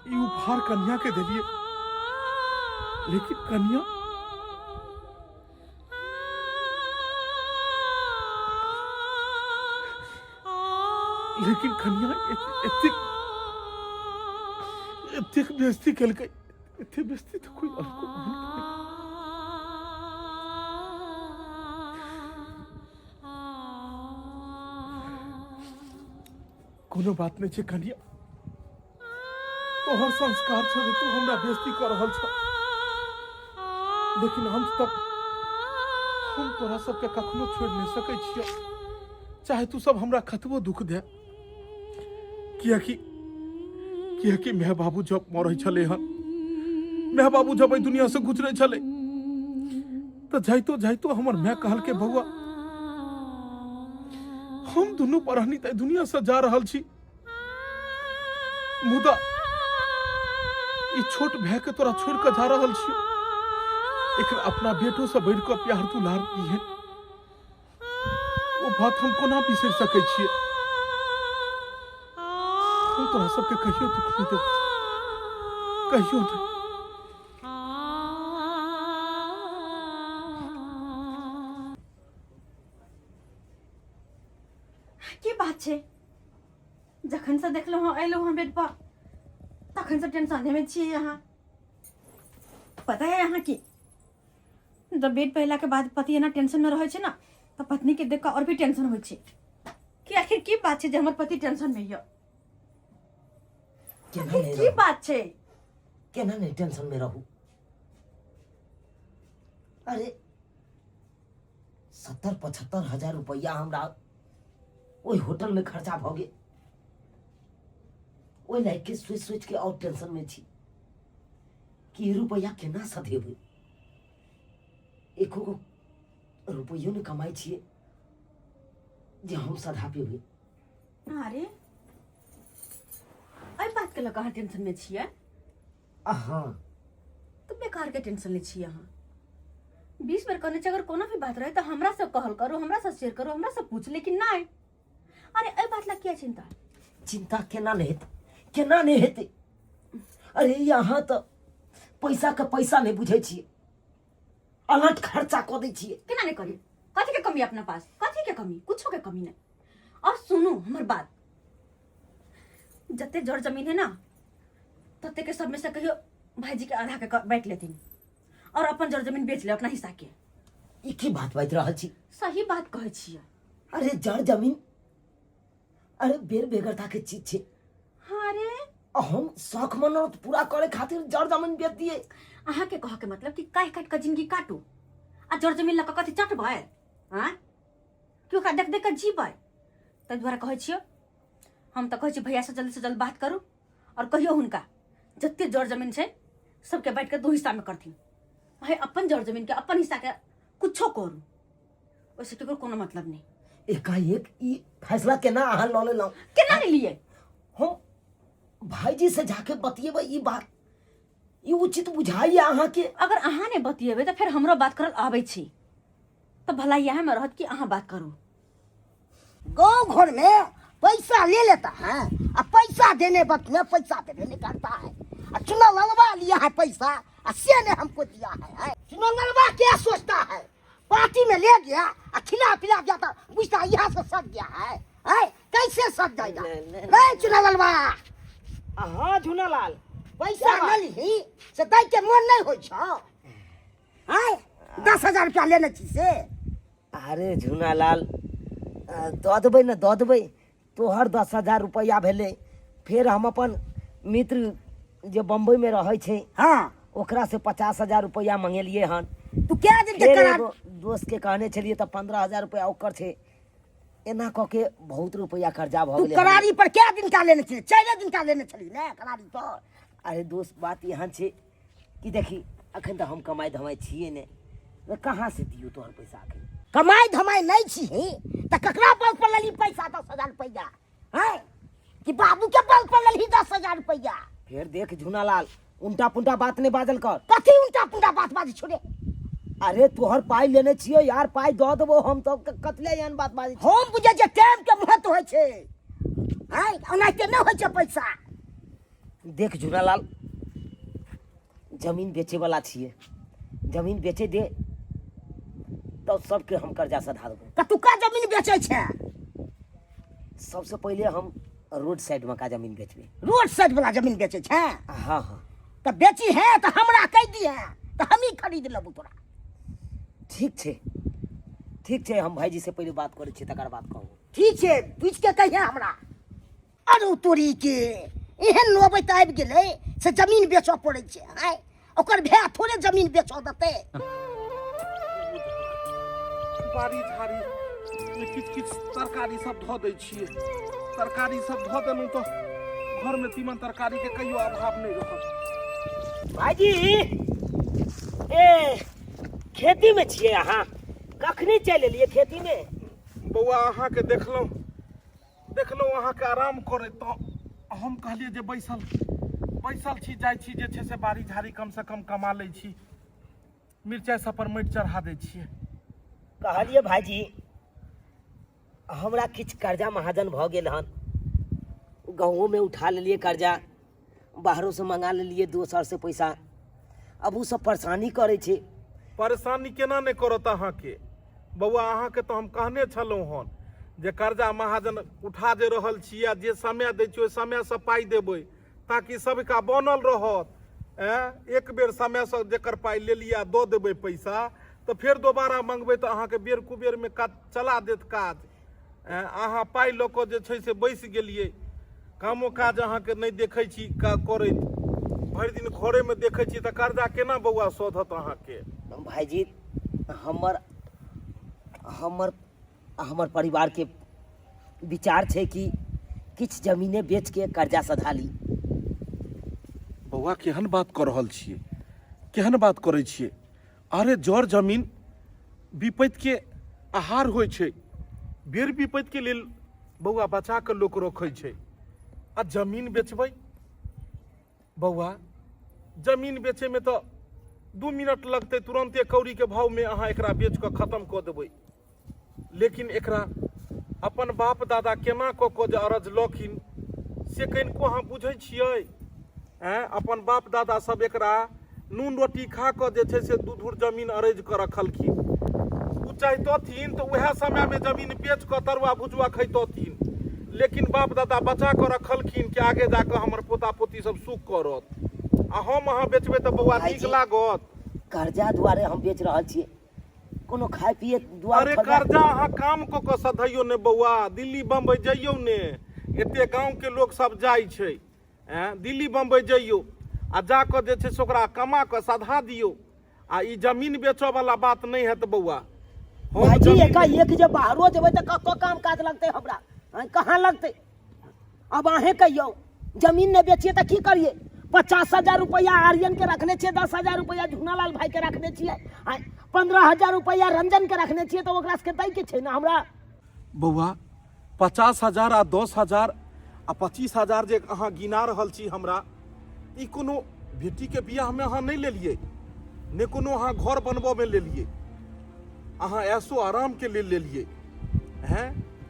ई उपहार कन्या के दिलिए, लेकिन कन्या एतेक बेइज्जती केलकै। एते बेइज्जती तो कोई और को कोनो बात नहीं छे कन्या, तोहर संस्कार छ जे तू हमरा बेइज्जती कर रहल छ, लेकिन हम तक हम तोरा सबके कखनो छोड़ नहीं सकै छियै, चाहे तू सब हमरा कतबो दुख दे। कियाकि माय बाबू जब मरै छले हन, माय बाबू जब एहि दुनिया से गुजरे छले, तो जाइतो हमर माय कहल के बउआ हम दोनों परानी तय दुनिया से जा रहल छी, मुदा ई छोट भाई के तोरा छोड़ के जा रहल छी। एकरा अपना बेटो से बढ़ के प्यार दुलार दिए, वो बात हम कोना बिसर सकै छियै। हम तोरा सबके कहियो दुख नहीं देब, कहियो नहीं। की बात छे? जखन से देखलो हम एलो हम बेड पर, तखन से टेंशन में छी। यहाँ पता है यहाँ की जब बेड पहला के बाद पति एना टेंशन में रहे छे ना, तो पत्नी के देख के और भी टेंशन होय छे कि आखिर की बात छे जे हमर पति टेंशन में हियो। की बात छे? केना नहीं टेंशन में रहू? अरे 70-75 हजार रुपया हमरा ओई होटल में खर्चा भ गेल, ओई लायक के सोच के और टेंशन में छी कि रुपया केना सधेबै। एको गो रुपयो ने कमाई छिए जे हम सधा पेबे। अरे अई बात के लगा टेंशन में छिए। हाँ तो बेकार के टेंशन ले छिए अहाँ। 20 बेर कहने अगर कोनो भी बात रहे तो हमरा से कहल करो, हमरा से शेयर करो, हमरा से पूछ, लेकिन नहीं। अरे अई बात ला क्या चिंता? चिंता केना नहीं हेते। अरे यहाँ तो पैसा के पैसा नहीं बुझे छिए, अलट खर्चा कर दे छिए। केना नहीं करी? कथी के कमी अपना पास? कथी के कमी? कुछो के कमी नहीं। और सुनो हमर बात, जते जड़ जमीन है ना तते के सब में से कहियो भाईजी के आधा के बांट लेथिन और अपन जड़ जमीन बेच ले अपना हिस्सा के। ई की बात बात रहल छी? सही बात कहै छियै। अरे जड़ जमीन अरे बेर बेगरता के चीज छे। हाँ रे, हम शौक मनोरथ पूरा करे खातिर जड़ जमीन बेच दिए। अहाँ के कह के मतलब कि काहे काट के जिंदगी काटू आ जड़ जमीन लक कथी चटबै? हां क्यों का देख देख के जीबै? तै द्वारा कहै छियै हम त कहै छी भैया से जल्द बात करू और कहियो हुनका जत्ते जड़ जमीन छै सबके बांट के 2 हिस्सा में करथिन। भाई अपन जड़ जमीन के अपन हिस्सा के कुछो करू, ओसे केकरो कोनो मतलब नहीं। एकाएक ई फैसला केना अहाँ ल लेलौ? केना ले लिए? हम भाईजी से जाके बतिएबै ई बात, ई उचित बुझाइए अहाँ के? अगर अहाँ ने बतिएबै त फिर हमरो बात करल आबै छी तो भला यह में रहत कि अहाँ बात करू। गांव घर में पैसा ले लेता है और पैसा देने वक्त में पैसा देने नहीं करता है। और चुनाव लड़वा लिया है पैसा और से ने हमको दिया है। चुनाव लड़वा क्या सोचता है? पार्टी में ले गया और खिला पिला गया तो पूछता यहाँ से सट गया है? कैसे सट जाएगा? नहीं चुनाव लड़वा हाँ झूनालाल पैसा न ली से दै के मन नहीं हो छो। 10,000 रुपया लेने छी से। अरे झूनालाल दऽ देबै तोहर 10,000 रुपया भेलै। फिर हम अपन मित्र जे बम्बई में रहे छे हाँ ओकरा से 50,000 रुपया मंगेलिए हन। तू क्या दिन के फिर करार एगो दोस्त के कहने छलिए तो 15,000 रुपया ओकर छे। एना कह के बहुत रुपया कर्जा भ तू गेलै। करारी पर क्या दिन का लेने छी? 4 दिन का लेने छली ने करारी पर। अरे दोस्त बात यहाँ छे कि देखी अखन तो हम कमाई धमाई छिए ने, कहाँ से दियो तोहर पैसा? अखन कमाई धमाई नहीं छी त ककरा बल पर लेली पैसा 10,000 रुपया? हैं कि बाबू के बल पर लेली 10,000 रुपया? फिर देख झूनालाल उल्टा पुल्टा बात नहीं बाजल कर। कथी उल्टा पुल्टा बात बाजी छोड़े? अरे तोहर पाई लेने छियो यार, पाई दऽ देबो हम तो कतले एहन बात बाजी। हम बुझे जे टाइम के महत्व होय छे। हैं ओनाइते न होय छे पैसा। देख झूनालाल जमीन बेचे वाला छिए, जमीन बेचे दे तो सबके हम कर्जा सधा देबो। त तू का जमीन बेचे छे? सबसे पहले हम रोड साइड में का जमीन बेचबे। रोड साइड वाला जमीन बेचे छे? हाँ हाँ त बेची है त हमरा कह दिए त हम ही खरीद लेबू तोरा। ठीक छे हम भाईजी से पहले बात करे छी तकर बाद कहू। ठीक छे पूछ के कहिए हमरा। अरे तोरी के एहन नौबत आबि गेलै से जमीन बेचऽ पड़ै छै। हैं ओकर भै थोड़े जमीन बेचऽ देतै। बारी झाड़ी किछ किछ तरकारी सब धो दै छिए। तरकारी सब धो देलहुँ तो घर में तीमन तरकारी के कहियो अभाव नहीं रहल। भाईजी ए खेती में छिए अहाँ? कखनी चल एलिए खेती में? बउआ अहाँ के देखलहुँ अहाँ के आराम करे तो हम कहलिए जे बैसल छी, जाइ छी जे छै से बारी झाड़ी कम से कम कमा लै छी, मिरचाई सब पर माटि चढ़ा दै छिए। कहलिए भाईजी हमरा किछ कर्जा महाजन भ गेल हन, गाँवों में उठा लेलिए कर्जा, बाहरों से मंगा लेलिए दोसर से पैसा। अब उ सब परेशानी करे छे। परेशानी केना नहीं करत अहाँ के? बउआ अहाँ के तो हम कहने छलहुँ हन जे कर्जा महाजन उठा दे रहल छी आ जे समय दै छी ओहि समय से पाई देबै ताकि सबका बनल रहत। एक बेर समय से जेकर पाई ले लिया दो देबै पैसा तो फिर दोबारा मंगबै तो अहाँ के बेर कुबेर में काज चला देत काज। अहाँ पाई लऽ कऽ जे छै से बैस गेलिए, कामो काज अहाँ के नहीं देखै छी करैत, भरि दिन घरे में देखै छी तो कर्जा केना बउआ शोधत अहाँ के? भाईजी हमर परिवार के विचार छे कि किछ जमीने बेच के कर्जा सधा ली। बउआ केहन बात कर रहल छिए, केहन बात करे छिए? अरे जड़ जमीन विपत्ति के आहार होइ छै। बेर विपत्ति के लेल बौआ बचा के लोक रखै छै। आ जमीन बेचबै बौआ, जमीन बेचे में तो 2 मिनट लगते, तुरंते कौड़ी के भाव में अहाँ एकरा बेच के खत्म कऽ देबै। लेकिन एकरा अपन बाप दादा केना कऽ के जे अरज लखिन से कनिको अहाँ बुझै छियै? अपन बाप दादा सब एकरा नून रोटी खा कऽ जे छै से 2 धूर जमीन अरज कऽ रखलखिन। ओ चाहतथिन तऽ उएह समय में जमीन बेच कऽ तरुआ भुजुआ खैतथिन। लेकिन बाप दादा बचा कऽ रखलखिन कि आगे जाकऽ हमर पोता पोती सब सुख करत। आ हम अहाँ बेचबै तऽ बौआ नीक लागत? कर्जा दुआरे हम बेच रहल छियै, कोनो खाए पिए दुआरे। अरे कर्जा अहाँ काम कऽ के सधैयो ने बौआ, दिल्ली बम्बई जइयौ ने, एते गांव के लोग सब जाइ छै। दिल्ली बम्बई जइयौ आ जाकऽ जे छै से ओकरा कमा कऽ सधा दियौ। आ ई जमीन बेचऽ वाला बात नहीं है बौआ। भाईजी एकाएक जे बाहरो जेबै तऽ कक्को काम काज लगतै हमरा? कहाँ लगतै? अब अहें कहियौ, जमीन नहीं बेचिए तो की करिए? 50,000 रुपया आर्यन के रखने छे, 10,000 रुपया झूनालाल भाई के रखने छे, 15,000 रुपया रंजन के रखने छे, तो ओकरा के दै के छे ना हमरा। बौआ 50,000 आ 10,000 आ 25,000 जे अहाँ गिना रहल छी हमरा, ई कोनो बेटी के बियाह में अहाँ नहीं लेलिए, ने कोनो अहाँ घर बनबऽ में लेलिए। अहाँ ऐसो आराम के लेल लेलिए हैं।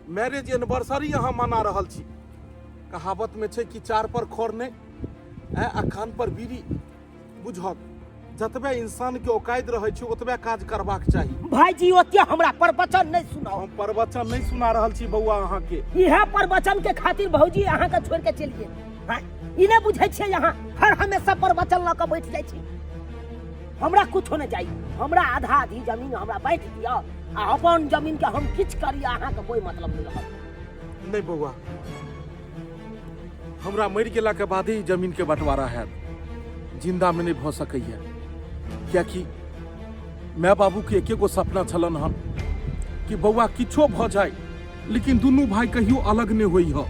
मैरिज एनिवर्सरी अहाँ मना रहल छी। कहावत में छै कि 4 पर खर नहीं आ कान पर बीड़ी। बुझक जतबे इंसान के औकात रहे छै ओतबे काज करबाक चाही। भाईजी ओते हमरा प्रवचन नहीं सुनाओ। हम प्रवचन नहीं सुना रहल छी बौआ अहाँ के। इहे प्रवचन के खातिर भौजी अहाँ के छोड़ के चलिए। ई नहीं बुझै छियै यहाँ हर हमेशा प्रवचन ल के बैठ जाइ छी। हमरा कुछ नहीं चाहिए, हमरा आधा आधी जमीन हमरा बांट दिया आ अपन जमीन के हम किछ करिए, अहाँ के कोई मतलब नहीं रहल। नहीं बौआ, हमरा मर गेला के बाद ही जमीन के बंटवारा है, जिंदा में नहीं भ सकैया। कियाकि माय बाबू के एकेगो सपना छलन हन कि बौआ किछो भ जाए लेकिन दुनू भाई कहियो अलग नहीं होई हो,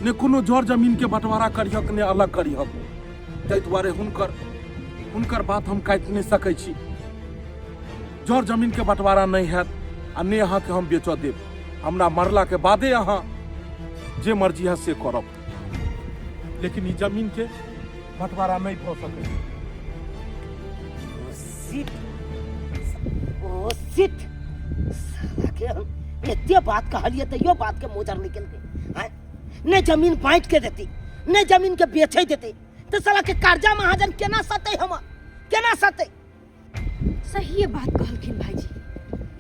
ने कोनो जर जमीन के बंटवारा करिहक ने अलग करिहक। ताहि दुआरे हुनकर बात हम काटि नहीं सकै छी। जर जमीन के बंटवारा नहीं हैत आ ने अहाँ के हम बेचऽ देब। हमरा मरला के बादे अहाँ जे मर्जी है से करब, लेकिन ई जमीन के बंटवारा नहीं भ सकै। सिट साला के हम एते बात कहलिए तो यो बात के मोजर निकल गए। ने जमीन बांट के देती, ने जमीन के बेचे देते, तो साला के कर्जा महाजन केना सते? हम केना सते? सही बात कहलखिन भाईजी।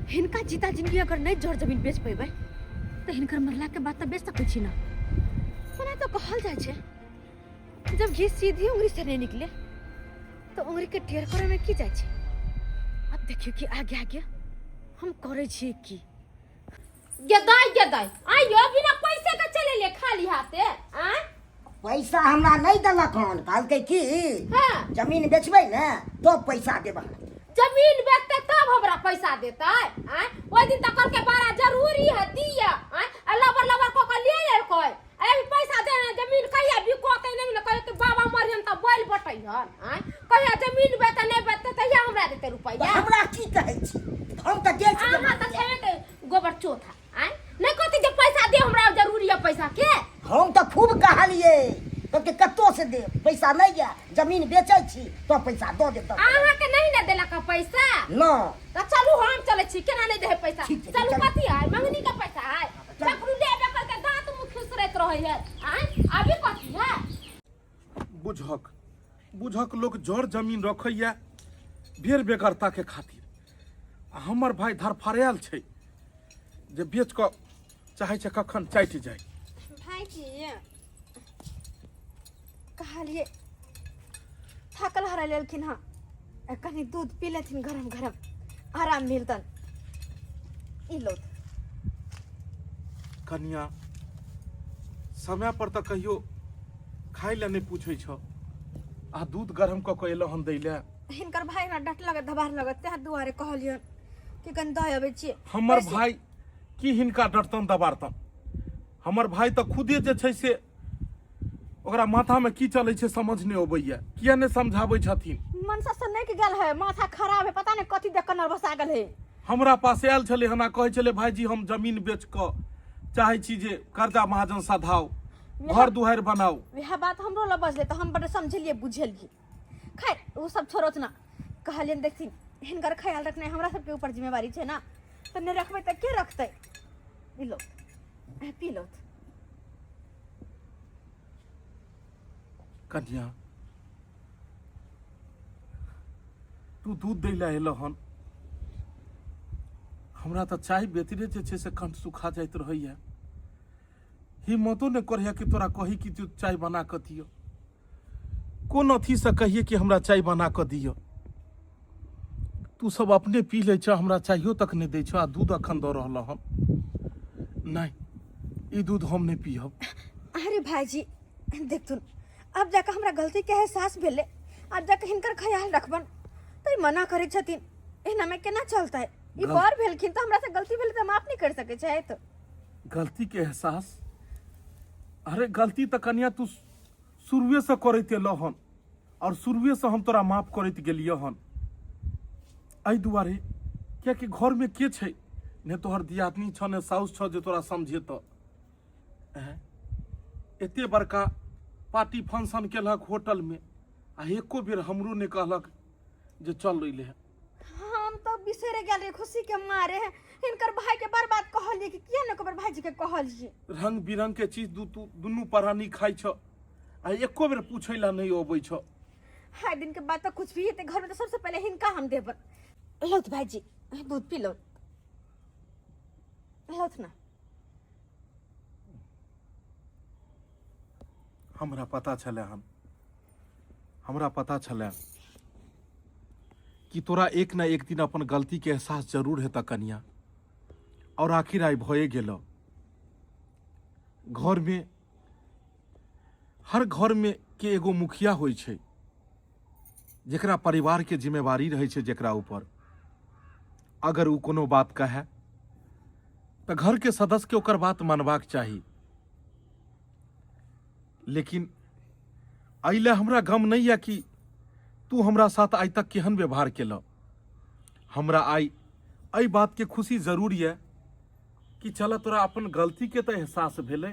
हिनका जीता जिंदगी अगर नहीं जड़ जमीन बेच पेबै तो हिनकर मरला के बाद तो बेच सकै छी ना। सुना तो कहल जाय छै, जब घी सीधी उंगली से नहीं निकले तो उंगली के टेढ़ करे में की जाय छै। अब देखियो कि आगे आगे हम करे छी की। गेदाई आइयो बिना पैसे के चले ले खाली हाथे। पैसा हमरा नहीं देलक हन, कहलकै कि हाँ। जमीन बेचबै ने तो पैसा देबा। जमीन बेचते तब हमरा पैसा देता है। ओइ दिन तक के बड़ा जरूरी है दिया। लबर को ले कोई अरे पैसा देना, जमीन कहिया बिकोते नहीं ना, कहे तो बाबा मरियन त बैल बटैहन। कहिया जमीन बेचते नहीं बेचते तहिया हमरा देते रुपया। हमरा की कहै छी, हम त गेल छी अहाँ त खेते गोबर चोथा। नहीं कहते जे पैसा दे, हमरा जरूरी है पैसा के। हम तो खूब कहलिए तो कत्तो से दे पैसा नहीं है, जमीन बेचै छी तो पैसा दो दे। अहाँ के नहीं ना देला का पैसा न त चलू हम चले छी, केना नहीं दे पैसा। ठीक है, चलू चल। कथी है मंगनी का पैसा है, चक्रू ले बेकर के दांत मुंह खिसरत रहे है। अभी कथी है? बुझक लोग जड़ जमीन रखैया बेर बेगरता के खातिर। हमर भाई धरफरायल छै जे बेच क चाहे छै कखन चाटि जाए। भाईजी कहलिए थकल हरा लेलखिन हाँ, कनी दूध पी लेथिन गरम गरम, आराम मिलतन। ई लो कन्या, समय पर तो कहियो खाए ला नहीं पूछे छ, आ दूध गरम क के एलहन दै ले। हिनकर भाई ना डट लगे दबार लगे, ते दुआरे कहलियन कि कन दय अबै छी। हमर भाई की हिनका डरतन दबारतन? हमर भाई तो खुदे जे छै से ओकरा माथा में की चले छै समझ नहीं अबैया, किया नहीं समझाबै छथिन। मनसा से नहीं के गेल है, माथा खराब है, पता नहीं कथी देख के नर्वस आ गेल है। हमरा पास आयल छले हना कहै छले भाईजी हम जमीन बेच क चाहे छी जे कर्जा महाजन सधाओ घर दुआर बनाओ। वह बात हमरो ला बजले तो हम बड़े समझलिए बुझलिए। खैर वो सब छोड़ो ना, कहलियन देखती हिनकर ख्याल रखने हमरा सबके ऊपर जिम्मेवारी है ना, तो नहीं रखबे तो के रखते। लो पी लो। कन्या तू दूध दै ला एलो हन, हमरा तो चाय बेतरे जे छे से कंठ सुखा जाइत रहैया। हिम्मतो ने करैया कि तोरा कही कि तू चाय बना के दियो, कोन अथी से कहिए कि हमरा चाय बना के दियो। तू सब अपने पी ले छ, हमरा चाहियो तक नहीं दे छ। आ दूध अखन दो रहल हन, नहीं ई दूध हम नहीं पीहब। अरे भाईजी देख तू, अब जाकर हमरा गलती के एहसास भेले, अब जाकर हिनकर ख्याल रखबन तो मना करे छथिन, एना में केना चलता है। ई बार भेलखिन तो हमरा से गलती भेले तो माफ नहीं कर सके छै। तो गलती के एहसास, अरे गलती तो कन्या तू शुरुए से करते लहन और शुरुए से हम तोरा माफ करत गेलिए हन। एहि दुआरे क्या कि घर में के छै ने तोहर दियादनी छ ने साउस छ जे तोरा समझे तो। एते बड़का पार्टी फंक्शन केलक होटल में आ एको बेर हमरो ने कहलक जे चल ले। हम तो बिसरे गेल रे खुशी के मारे हैं। हिनकर भाई के बार बात कहलिए कि किया न कबर भाईजी के कहलिए। रंग बिरंग के चीज दुनू परानी खाई छ आ एको बेर पूछे ला नहीं अबै छ। हाय दिन के बाद तो कुछ भी है घर में तो सबसे पहले हिनका हम देब। लो भाईजी दूध पी लो, लो ना। हमरा पता छले हन, हमरा पता छले कि तोरा एक ना एक दिन अपन गलती के एहसास जरूर हेता कन्या। और आखिर आई भये गेलो। घर में हर घर में के एगो मुखिया होई छै जेकरा परिवार के जिम्मेवारी रहे छै जेकरा ऊपर। अगर उ कोनो बात कहे तो घर के सदस्य के ओकर बात मानबाक चाही। लेकिन अइले हमरा गम नहीं है कि तू हमरा साथ आज तक केहन व्यवहार केल। हमरा आई बात के खुशी जरूर है कि चल तोरा अपन गलती के तो एहसास भेले।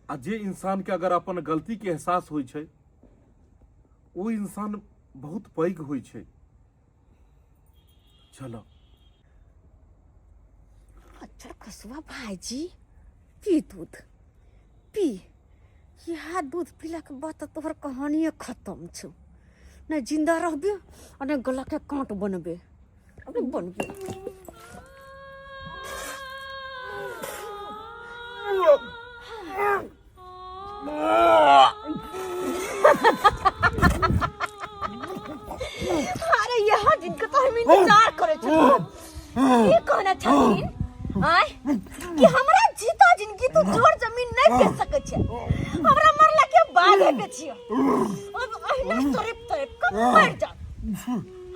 आ जे इंसान के अगर अपन गलती के एहसास होई छै वो इंसान बहुत पैघ होई छै। चलो। अच्छा खुशवा भाईजी पी दूध पी। यह दूध पीला के बाद तोहर कहानी खत्म छो। न जिंदा रहबे और न गला के कांट बनबे। अबे बनबे अरे यहाँ जिनका तो हम इंतजार करे छथिन। ये कहना छथिन आय कि हमरा जीता जिंदगी तू जोर जमीन नहीं बेच सके छे। हमरा मरला के बाद बेचियो। अब अहिना तोरे कब मर जा।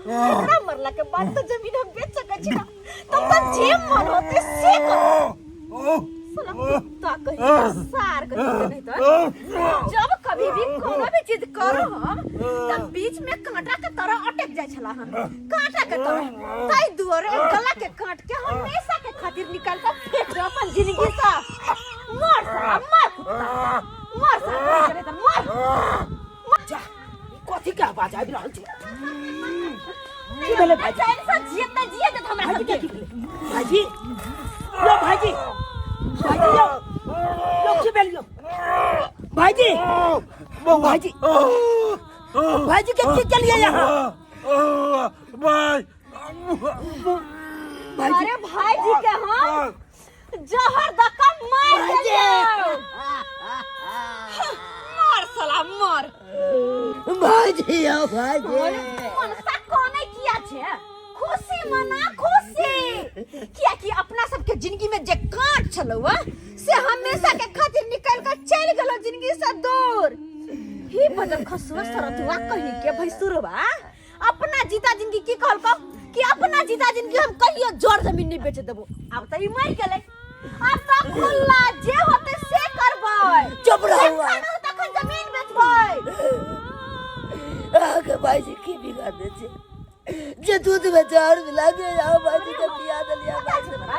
हमरा मरला के बाद तो जमीन हम बेच सके छी ना। तुम तो जे मन होते से करो। कुत्ता कहीं सार कहीं नहीं तो जब कभी भी कोनो भी चीज करो हम तब बीच में कांटा के तरह अटक जाय छला हम। कांटा के तरह ताई दुआरे गला के काट के हमेशा के खातिर निकाल के फेंक दो अपन जिंदगी से। मर साला मर साला करे त मर जा। कथी के आवाज आबि रहल छै? की भेले भाईजी? इंसान जिए त हमरा सब के भाईजी लो भाईजी भाईजी लो की भेलियो भाईजी? भाईजी भाईजी के चलिए यहाँ भाई। अरे भाईजी के हम जहर दका मार दियो। मर साला मर। भाईजी आओ भाईजी। मनसा कोने किया छे? खुशी मना खुशी। किया कि अपना सबके जिंदगी में जे कांट छलवा से हमेशा के खातिर निकाल कर चल गेलो जिंदगी से दूर। ही बदल खसवा सरतुआ कहि के भैसुरवा अपना जीता जिंदगी की कहल को कि अपना जीता जिंदगी हम कहियो जोर जमीन नहीं बेच देबो। अब त ई मर गेलै। अब त खुला जे होते से करबै। चुप रहो। तखन जमीन बेचबै। आगे भाईजी की बिगाड़ दे छे? के दूध में जहर मिला के आओ भाजी के पिया दलिया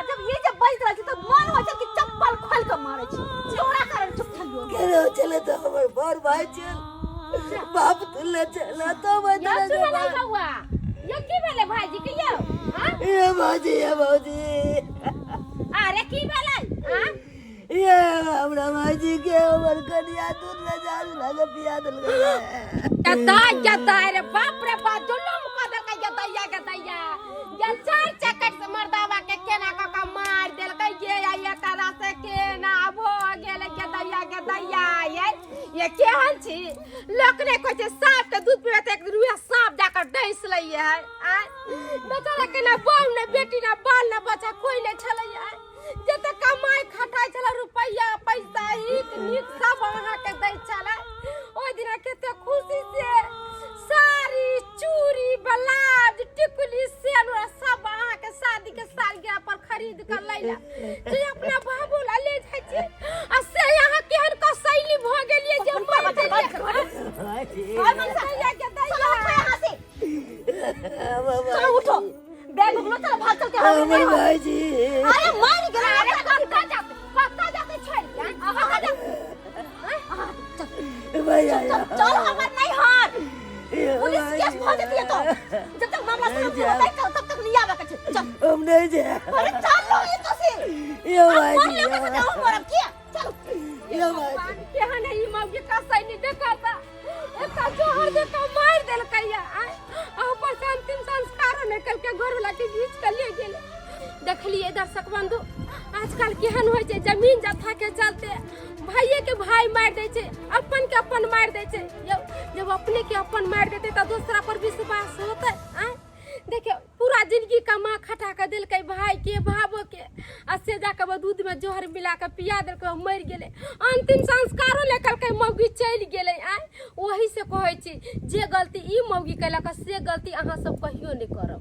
जब ये जब बज रहा तो मन हो जाए कि चप्पल खोल के मारे छी चोरा करन चुप थलियो केरो चले तो हमर बर भाई चल बाप तुल्ले चला तो मैं या सुन नहीं हुआ ये की भेले भाईजी के यो हां ये भाजी अरे की भेले हां ये हमरा भाजी के हमर कनिया दूध में जहर मिला के पिया दलिया जता रे बाप रे बाप जुलुम क दे के जतैया जल चार चक्कर से मर्दावा के केना का मार देल के ये करा से केना भो गेल जतैया ये केहन छी लोक ने कोइ छै सांप के दूध पीवे त एक दिन उहे सांप जाकर डैस लइए है बेचारा के ना बहू ने बेटी ना बाल ना बच्चा कोई ने छलैया जते कमाई खटाई छला रुपया पैसा हित नीक सब अहाँ के दै छला ओइ दिन केते खुशी से साड़ी चूड़ी ब्लाउज टिकुली सेनुर सब अहाँ के शादी के सालगिरह पर खरीद कर लैला जे अपना बाबू ला ले जाइ छी आ से यहाँ केहन का शैली भ गेलिए जे मर देलिए हाय मन से के दैया यहाँ से चलो उठो बैग उठो चलो भाग चलते हैं भाजी अरे मार गया अरे पक्का जाते छोड़ पक्का जा भैया चल हमर नहीं हार पुलिस केस भर देती है तो जब तक मामला शुरू नहीं होता है तब तक नहीं आवे के चल हम नहीं जा अरे चल लो ये तो से ये भाजी जाओ मोरम किया चलो ये भाजी केहन है ई मौके का सही नहीं देखाता एक जोहर दे का मार देल कहिया आ ऊपर से अंतिम संस्कार ने कल के घर वाला के बीच कर ले गेले देखलिए दर्शक बंधु आजकल केहन होय छै जमीन जथा के चलते भाइये के भाई मार दे छै अपन के अपन मार दे छै जब अपने के अपन मार देते त दूसरा पर विश्वास होतै देखियो पूरा जिंदगी कमा खटा के दिल के भाई के भावो के आ से जाके दूध में जोहर मिला के पिया देल के मर गेले अंतिम संस्कारो लेकर के मौगी चल गेले वही से कहै छी जे गलती ई मौगी कैलक से गलती अहाँ सब कहियो नहीं करब।